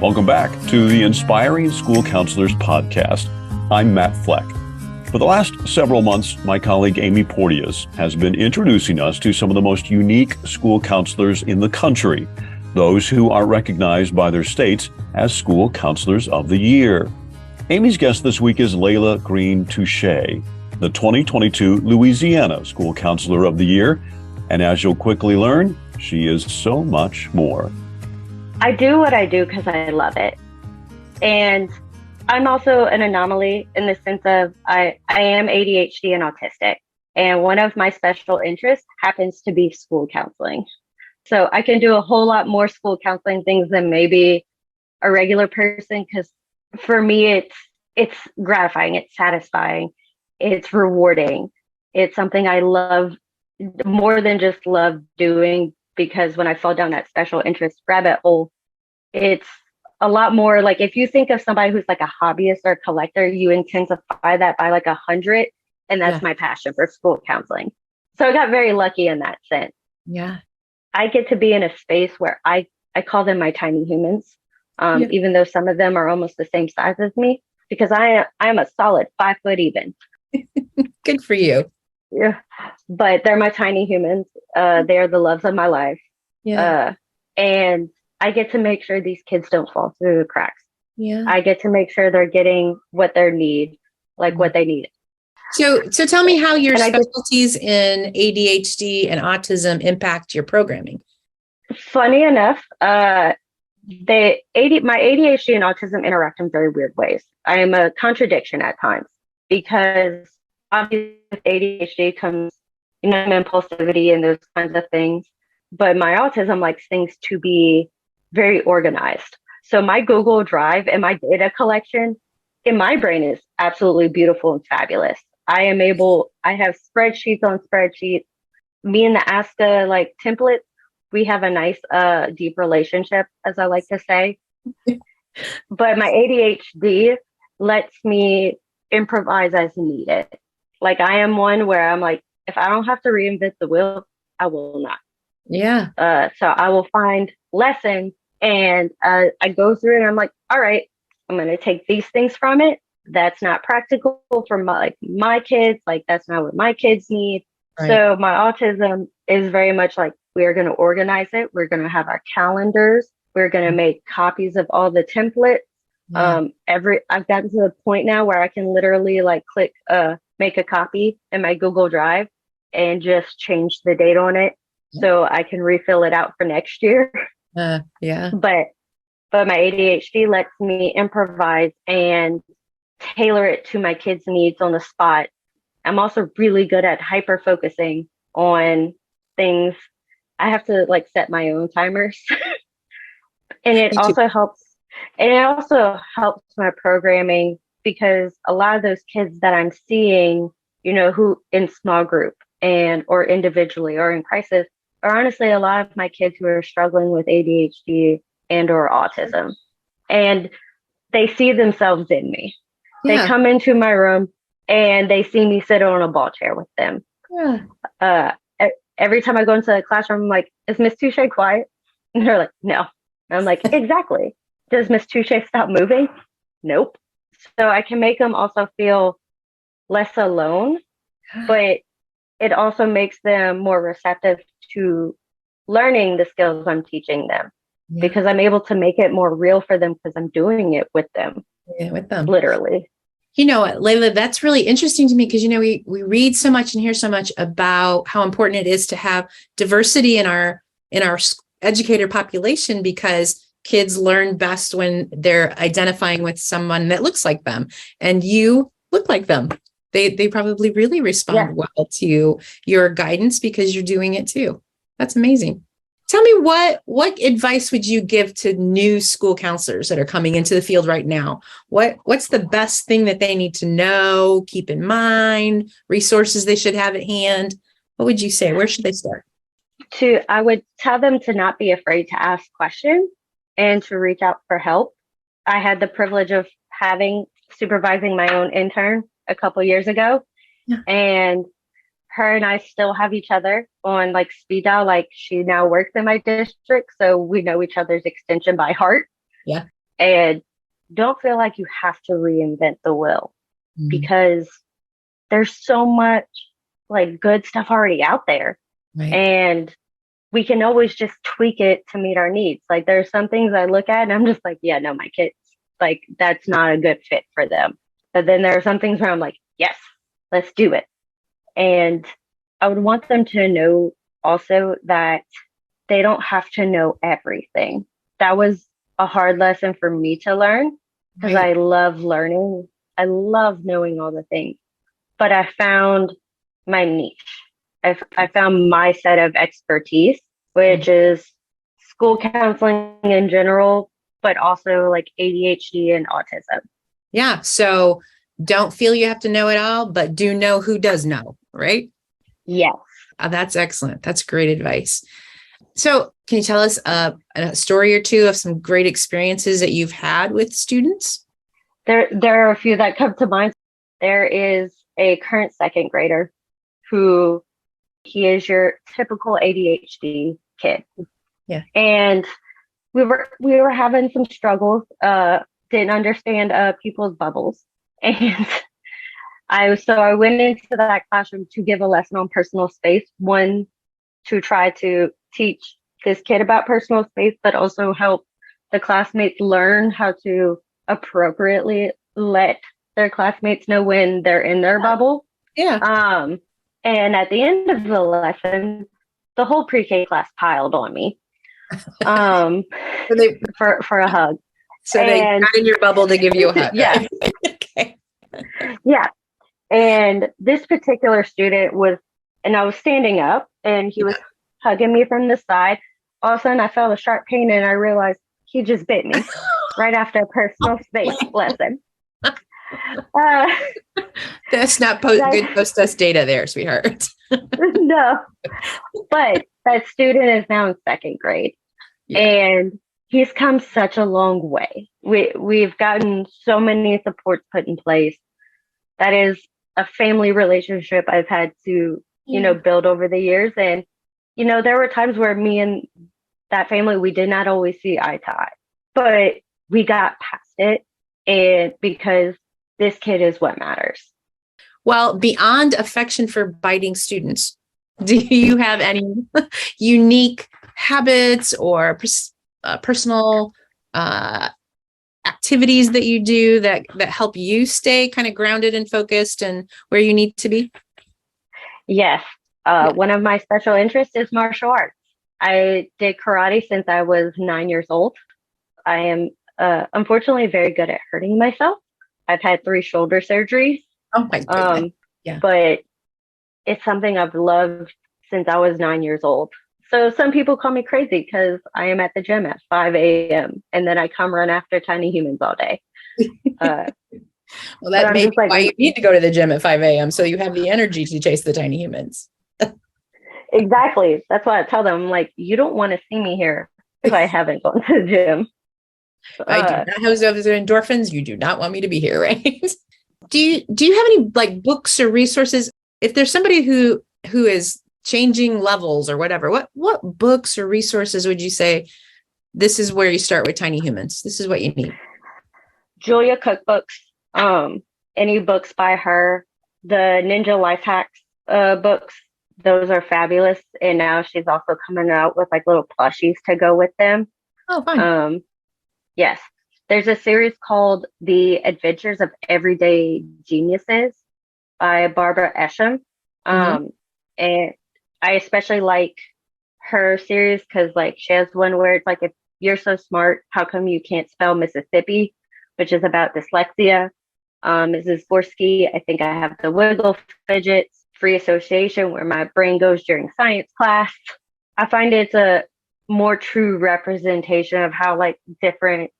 Welcome back to the Inspiring School Counselors podcast. I'm Matt Fleck. For the last several months, my colleague Amy Porteous has been introducing us to some of the most unique school counselors in the country, those who are recognized by their states as School Counselors of the Year. Amy's guest this week is Layla Green Touchet, the 2022 Louisiana School Counselor of the Year. And as you'll quickly learn, she is so much more. I do what I do because I love it. And I'm also an anomaly in the sense of I am ADHD and autistic. And one of my special interests happens to be school counseling. So I can do a whole lot more school counseling things than maybe a regular person, because for me, it's gratifying, it's satisfying, it's rewarding. It's something I love more than just love doing, because when I fall down that special interest rabbit hole, it's a lot more like if you think of somebody who's like a hobbyist or a collector, you intensify that by like 100. And that's my passion for school counseling. So I got very lucky in that sense. Yeah. I get to be in a space where I call them my tiny humans, even though some of them are almost the same size as me, because I am a solid 5 foot even. Good for you. Yeah, but they're my tiny humans. They're the loves of my life. Yeah. And I get to make sure these kids don't fall through the cracks. Yeah. I get to make sure they're getting what they need, what they need. So tell me how your specialties in ADHD and autism impact your programming. Funny enough, my ADHD and autism interact in very weird ways. I am a contradiction at times, because obviously with ADHD comes, impulsivity and those kinds of things. But my autism likes things to be very organized. So my Google Drive and my data collection in my brain is absolutely beautiful and fabulous. I have spreadsheets on spreadsheets. Me and the Aska templates, we have a nice deep relationship, as I like to say. But my ADHD lets me improvise as needed. I am one where I'm like, if I don't have to reinvent the wheel, I will not. Yeah. So I will find lessons and I go through it and I'm like, all right, I'm going to take these things from it. That's not practical for my kids. That's not what my kids need. Right. So my autism is very much we're going to organize it. We're going to have our calendars. We're going to make copies of all the templates. Yeah. I've gotten to the point now where I can literally click, make a copy in my Google Drive and just change the date on it. So I can refill it out for next year. Yeah. But my ADHD lets me improvise and tailor it to my kids' needs on the spot. I'm also really good at hyper focusing on things. I have to set my own timers. And it also helps my programming, because a lot of those kids that I'm seeing, who in small group or individually or in crisis, are honestly a lot of my kids who are struggling with ADHD and or autism. And they see themselves in me. Yeah. They come into my room and they see me sit on a ball chair with them. Yeah. Every time I go into the classroom, I'm like, is Miss Touchet quiet? And they're like, no. And I'm like, exactly. Does Miss Touchet stop moving? Nope. So I can make them also feel less alone, but it also makes them more receptive to learning the skills I'm teaching them, because I'm able to make it more real for them because I'm doing it with them. Yeah, with them. Literally. Layla, that's really interesting to me, because, we read so much and hear so much about how important it is to have diversity in our educator population, because kids learn best when they're identifying with someone that looks like them, and you look like them. They probably really respond well to your guidance because you're doing it too. That's amazing. Tell me, what advice would you give to new school counselors that are coming into the field right now? What's the best thing that they need to know, keep in mind, resources they should have at hand? What would you say? Where should they start? I would tell them to not be afraid to ask questions and to reach out for help. I had the privilege of supervising my own intern a couple years ago, and her and I still have each other on speed dial. She now works in my district, so we know each other's extension by heart. Yeah. and don't feel like you have to reinvent the wheel because there's so much like good stuff already out there. Right. And we can always just tweak it to meet our needs. Like there's some things I look at and I'm just like, yeah, no, my kids, like that's not a good fit for them. But then there are some things where I'm like, yes, let's do it. And I would want them to know also that they don't have to know everything. That was a hard lesson for me to learn because I love learning. I love knowing all the things, but I found my niche. I found my set of expertise, which is school counseling in general, but also like ADHD and autism. Yeah. So don't feel you have to know it all, but do know who does know, right? Yes. That's excellent. That's great advice. So can you tell us a story or two of some great experiences that you've had with students? There are a few that come to mind. There is a current second grader who he is your typical ADHD kid. Yeah. And we were having some struggles, didn't understand people's bubbles. And I went into that classroom to give a lesson on personal space, one to try to teach this kid about personal space, but also help the classmates learn how to appropriately let their classmates know when they're in their bubble. Yeah. And at the end of the lesson, the whole pre-K class piled on me for a hug. So they got in your bubble to give you a hug. Yeah. Okay. Yeah. And this particular student and I was standing up and he was hugging me from the side. All of a sudden I felt a sharp pain and I realized he just bit me right after a personal space lesson. That's not good post-test data there, sweetheart. No, but that student is now in second grade and he's come such a long way. We've gotten so many supports put in place. That is a family relationship I've had to, build over the years. And, there were times where me and that family, we did not always see eye to eye, but we got past it. And because this kid is what matters. Well, beyond affection for biting students, do you have any unique habits or personal activities that you do that help you stay kind of grounded and focused and where you need to be? Yes. One of my special interests is martial arts. I did karate since I was 9 years old. I am unfortunately very good at hurting myself. I've had 3 shoulder surgeries. Oh my goodness. But it's something I've loved since I was 9 years old. So some people call me crazy because I am at the gym at 5 a.m. and then I come run after tiny humans all day. Well, that may be why you need to go to the gym at 5 a.m. so you have the energy to chase the tiny humans. Exactly. That's why I tell them, I'm like, you don't want to see me here if I haven't gone to the gym. I do not have those endorphins. You do not want me to be here, right? Do you have any like books or resources? If there's somebody who is changing levels or whatever, what books or resources would you say this is where you start with tiny humans? This is what you need. Julia cookbooks, any books by her, the Ninja Life Hacks books, those are fabulous. And now she's also coming out with like little plushies to go with them. Oh, fun. Yes. There's a series called The Adventures of Everyday Geniuses by Barbara Esham. And I especially like her series because like she has one where it's like, if you're so smart, how come you can't spell Mississippi, which is about dyslexia. Mrs. Borsky, I think I have the wiggle fidgets, free association where my brain goes during science class. I find it's a more true representation of how like different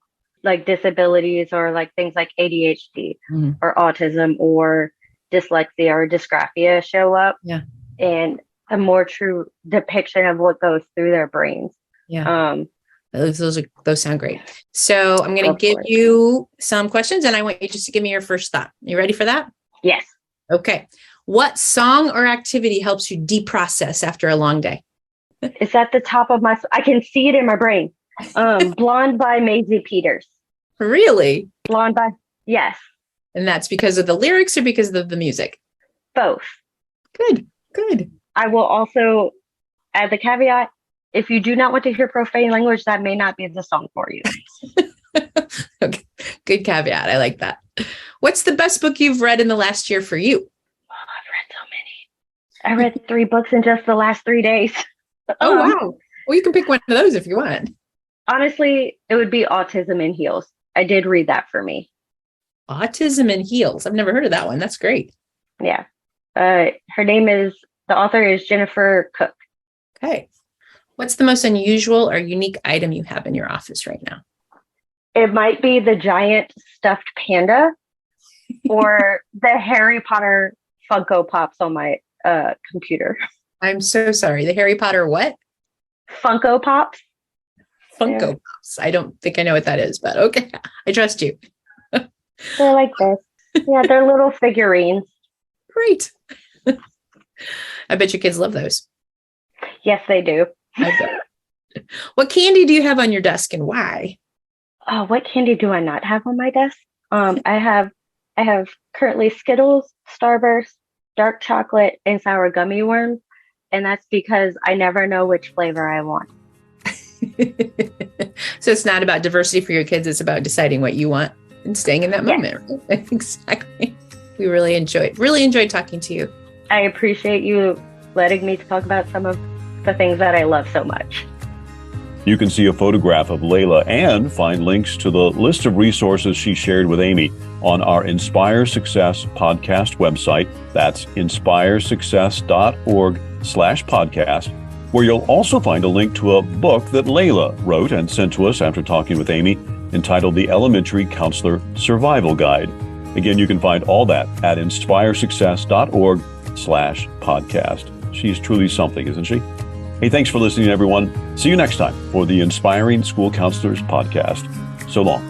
like disabilities or like things like ADHD or autism or dyslexia or dysgraphia show up. Yeah. And a more true depiction of what goes through their brains. Yeah. Those sound great. So I'm going to give you some questions and I want you just to give me your first thought. You ready for that? Yes. Okay. What song or activity helps you deprocess after a long day? It's at the top of I can see it in my brain. Blonde by Maisie Peters. Really? Lawn by, yes, And that's because of the lyrics or because of the music? both. Good, good. I will also add the caveat, if you do not want to hear profane language, that may not be the song for you. Okay. Good caveat. I like that. What's the best book you've read in the last year for you? Oh, I've read so many. I read 3 books in just the last 3 days. Oh, wow. Well, you can pick one of those if you want. Honestly, it would be Autism in Heels. I did read that for me. Autism in Heels. I've never heard of that one. That's great. Yeah. The author is Jennifer Cook. Okay. What's the most unusual or unique item you have in your office right now? It might be the giant stuffed panda or the Harry Potter Funko Pops on my computer. I'm so sorry. The Harry Potter what? Funko Pops. Funko Yeah. Pops. I don't think I know what that is, but okay. I trust you. They're like this. Yeah, they're little figurines. Great. I bet your kids love those. Yes, they do. I bet. What candy do you have on your desk and why? Oh, what candy do I not have on my desk? I have currently Skittles, Starburst, dark chocolate, and sour gummy worms. And that's because I never know which flavor I want. So it's not about diversity for your kids. It's about deciding what you want and staying in that moment. Right? Exactly. We really enjoyed talking to you. I appreciate you letting me talk about some of the things that I love so much. You can see a photograph of Layla and find links to the list of resources she shared with Amy on our Inspire Success podcast website. That's inspiresuccess.org/podcast, where you'll also find a link to a book that Layla wrote and sent to us after talking with Amy, entitled The Elementary Counselor Survival Guide. Again, you can find all that at inspiresuccess.org/podcast. She's truly something, isn't she? Hey, thanks for listening, everyone. See you next time for the Inspiring School Counselors podcast. So long.